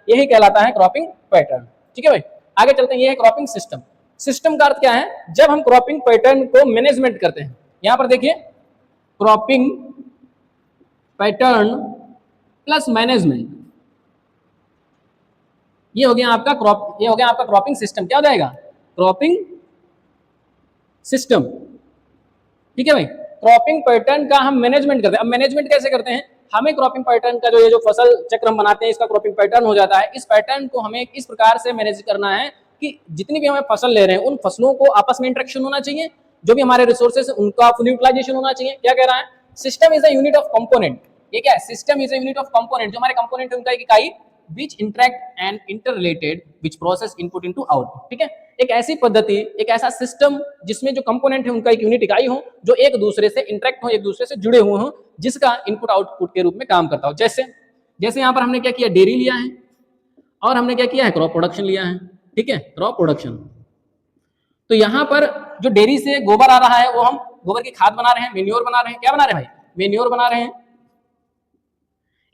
यही कहलाता है क्रॉपिंग पैटर्न। ठीक है भाई, आगे चलते हैं। ये है क्रॉपिंग सिस्टम। सिस्टम का अर्थ क्या है? जब हम क्रॉपिंग पैटर्न को मैनेजमेंट करते हैं, यहां पर देखिए क्रॉपिंग पैटर्न प्लस मैनेजमेंट, ये हो गया आपका क्रॉपिंग सिस्टम। क्या हो जाएगा? Cropping system. ठीक है भाई, क्रॉपिंग पैटर्न का हम मैनेजमेंट करते हैं। अब मैनेजमेंट कैसे करते हैं? हमें क्रॉपिंग पैटर्न का जो फसल चक्र हम बनाते हैं, इसका क्रॉपिंग पैटर्न हो जाता है। इस पैटर्न को हमें इस प्रकार से मैनेज करना है कि जितनी भी हमें फसल ले रहे हैं, उन फसलों को आपस में इंटरेक्शन होना चाहिए, जो भी हमारे रिसोर्सेज उनका फुल यूटिलाइजेशन होना चाहिए। क्या कह रहा है? System is a unit of component. ये क्या है? System is a unit of component. जो हमारे कंपोनेंट है उनका एक इकाई, which interact and interrelated which process input into output। ठीक है, एक ऐसी पद्धति, एक ऐसा सिस्टम जिसमें जो कंपोनेंट है उनका एक यूनिट इकाई हो, जो एक दूसरे से इंटरेक्ट हो, एक दूसरे से जुड़े हुए हो, जिसका इनपुट आउटपुट के रूप में काम करता हो। जैसे यहाँ पर हमने क्या किया? डेयरी लिया है, और हमने क्या किया है? क्रॉप प्रोडक्शन लिया है। ठीक है, क्रॉप प्रोडक्शन। तो यहाँ पर जो डेयरी से गोबर आ रहा है, वो हम गोबर की खाद बना रहे हैं, मेन्योर बना रहे हैं। क्या बना रहे हैं भाई? मेन्योर बना रहे हैं।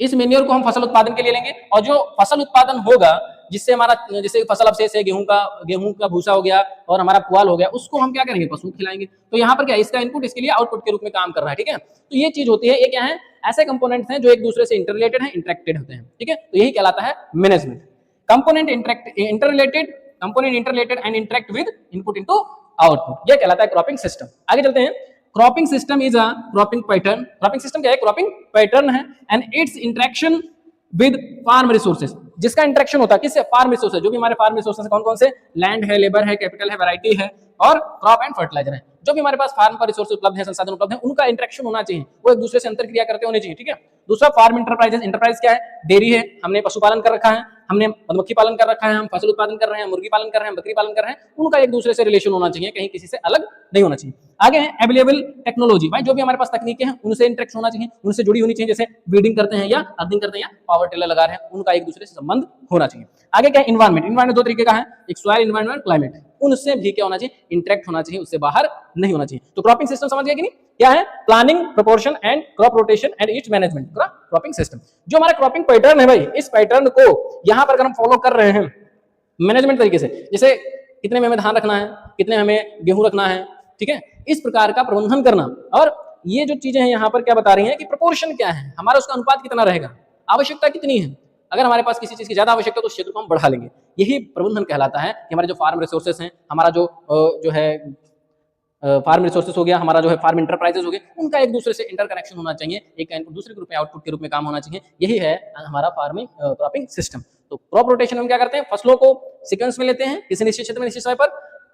इस मेन्योर को हम फसल उत्पादन के लिए लेंगे, और जो फसल उत्पादन होगा, जिससे हमारा, जैसे फसल अवशेष है, गेहूं का भूसा हो गया और हमारा पुआल हो गया, उसको हम क्या करेंगे? पशु खिलाएंगे। तो यहाँ पर क्या, इसका इनपुट इसके लिए आउटपुट के रूप में काम कर रहा है। ठीक है, तो ये चीज होती है। ये क्या है? ऐसे कंपोनेंट्स हैं जो एक दूसरे से इंटररिलेटेड हैं, इंटरेक्टेड होते हैं। ठीक है, तो यही कहलाता है management. Component interrelated and interact with input into output, यह कहलाता है क्रॉपिंग सिस्टम। आगे चलते हैं। Cropping system is a cropping pattern. Cropping system क्या है? क्रॉपिंग पैटर्न है, and its interaction with farm resources. जिसका इंटरेक्शन होता है किससे? Farm resources. जो भी हमारे फार्म रिसोर्सेज कौन कौन से? लैंड है, लेबर है, कैपिटल है, वैरायटी है, और क्रॉप एंड फर्टिलाइजर है। जो भी हमारे पास फार्म पर रिसोर्स उपलब्ध है, संसाधन उपलब्ध है, उनका इंटरेक्शन होना चाहिए, वो एक दूसरे से अंतर क्रिया करते होने चाहिए। ठीक है, दूसरा फार्म इंटरप्राइजेस। इंटरप्राइज क्या है? डेयरी है, हमने पशुपालन कर रखा है, हमने मधुमक्खी पालन कर रखा है, हम फसल उत्पादन कर रहे हैं, मुर्गी पालन कर रहे हैं, बकरी पालन कर रहे हैं, उनका एक दूसरे से रिलेशन होना चाहिए, कहीं किसी से अलग नहीं होना चाहिए। आगे है अवेलेबल टेक्नोलॉजी। भाई जो भी हमारे पास तकनीकें हैं, उनसे इंटरेक्ट होना चाहिए, उनसे जुड़ी होनी चाहिए। जैसे वीडिंग करते हैं या अर्थिंग करते हैं या पावर टिलर लगा रहे हैं, उनका एक दूसरे से संबंध होना चाहिए। आगे क्या है? इन्वायरमेंट। इन्वायरमेंट दो तरीके का है, एक सॉइल इन्वायरमेंट, क्लाइमेट। उनसे भी क्या होना चाहिए? इंटरेक्ट होना चाहिए, उससे बाहर नहीं होना चाहिए। तो क्रॉपिंग सिस्टम समझ गया कि नहीं? क्या है? Planning, proportion and crop rotation and it's management, cropping system. जो हमारा क्रॉपिंग पैटर्न है भाई, इस पैटर्न को यहां पर अगर हम फॉलो कर रहे हैं मैनेजमेंट तरीके से, जैसे कितने में हमें धान रखना है, कितने में हमें गेहूं रखना है, ठीक है, इस प्रकार का प्रबंधन करना। और ये जो चीजें हैं यहाँ पर क्या बता रही हैं कि प्रोपोर्शन क्या है, हमारा उसका अनुपात कितना रहेगा, आवश्यकता कितनी है। अगर हमारे पास किसी चीज की ज्यादा आवश्यकता तो उस क्षेत्र को हम बढ़ा लेंगे। यही प्रबंधन कहलाता है कि हमारे जो फार्म रिसोर्सेस हैं, हमारा जो है फार्म रिसोर्सेस हो गया, हमारा जो है फार्म इंटरप्राइजेस हो गए, उनका एक दूसरे से इंटरकनेक्शन होना चाहिए, एक इनपुट दूसरे ग्रुप में आउटपुट के रूप में काम होना चाहिए। यही है हमारा फार्मिंग क्रॉपिंग सिस्टम। तो क्रॉप रोटेशन हम क्या करते हैं? फसलों को सीक्वेंस में लेते हैं किसी निश्चित क्षेत्र में निश्चित समय पर।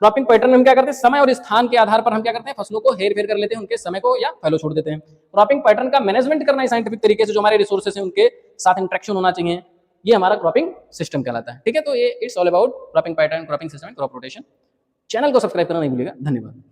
क्रॉपिंग पैटर्न में हम क्या करते हैं? समय और स्थान के आधार पर हम क्या करते हैं? फसलों को हेर फेर कर लेते हैं, उनके समय को या फैलो छोड़ देते हैं। क्रॉपिंग पैटर्न का मैनेजमेंट करना है साइंटिफिक तरीके से, जो हमारे रिसोर्सेस हैं उनके साथ इंटरेक्शन होना चाहिए, ये हमारा क्रॉपिंग सिस्टम कहलाता है। ठीक है, तो ये it's all about cropping pattern, cropping system and crop rotation. Channel को सब्सक्राइब करना नहीं भूलिएगा। धन्यवाद।